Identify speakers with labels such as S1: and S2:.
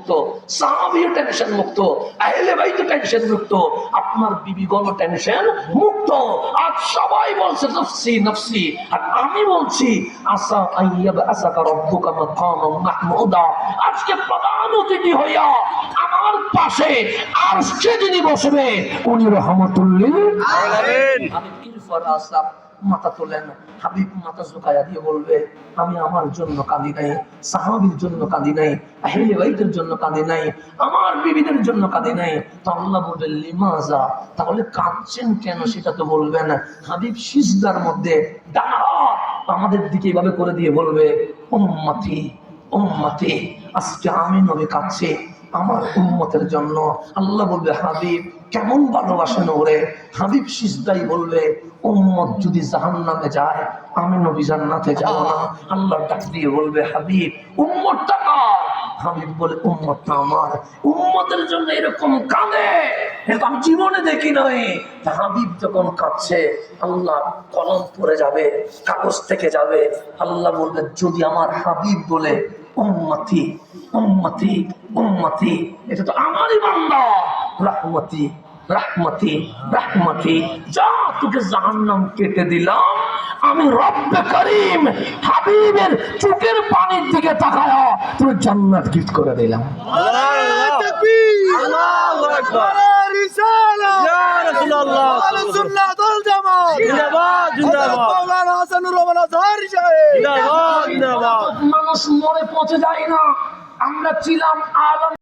S1: মুক্ত, সাহাবীও টেনশন মুক্ত, আহলে বাইত টেনশন মুক্ত, আপনার বিবিগণ টেনশন মুক্ত। আজ সবাই বলছে নফসি নফসি, আর আমি বলছি আসা আইয়াবা আসাকা রব্বুকা মাকামান মাহমুদা। আজকে প্রধান অতিথি হইয়া আমার পাশে আরশে যিনি বসবে উনি রহমাতুল লিল আলামিন। আমি ইরফার আসলাম মাথা তোলেন, হাবিব মাথা ঝুঁকায়া দিয়ে বলবে আমি আমার জন্য কাঁদি নাই, সাহাবীর জন্য কাঁদি নাই, আহলে বাইতের জন্য কাঁদি নাই, আমার বিবিদের জন্য কাঁদি নাই। তো আল্লাহ বলবেন লিমাজা, তাহলে কাঁদছেন কেন সেটা তো বলবেন। হাবিব সিজদার মধ্যে ডানা আমাদের দিকে এভাবে করে দিয়ে বলবে উম্মতি উম্মতি, আজকে আমি নবী কাঁদছি আমার উম্মতের জন্য। আল্লাহ বলবে হাবিব কেমন ভালোবাসেন ওরে। হাবিব সিজদাই বলবে উম্মত যদি জাহান্নামে যায় আমি নবী জান্নাতে যাব না। আল্লাহ ডাক দিয়ে বলবে হাবিব উম্মতটা কার? হাবিব বলে উম্মতটা আমার। উম্মতের জন্য এরকম কাঁদে এটা আমি জীবনে দেখি নাই। হাবিব যখন কাঁদছে আল্লাহ কলম পড়ে যাবে, কাগজ থেকে যাবে। আল্লাহ বলবে যদি আমার হাবিব বলে উম্মতি উম্মতি উম্মতি, এটা তো আমারই বান্দা। রাহমতি রাহমতি রাহমতি, যা তোকে জাহান্নাম কেটে দিলাম আমি রব্বে করিম হাবিবের চোখের পানির দিকে তাকায়া তুই জান্নাত গিফট করে দিলাম।
S2: আল্লাহু তাকবীর, আল্লাহু আকবার, রিসালা ইয়া রাসূলুল্লাহ, আহলে সুন্নাত ওয়াল জামাত জিন্দাবাদ জিন্দাবাদ, মাওলানা হাসানুর রহমান আজহারী সাহেব জিন্দাবাদ জিন্দাবাদ।
S1: মানুষ মরে পচে যায় না, আমরা ছিলাম আলম।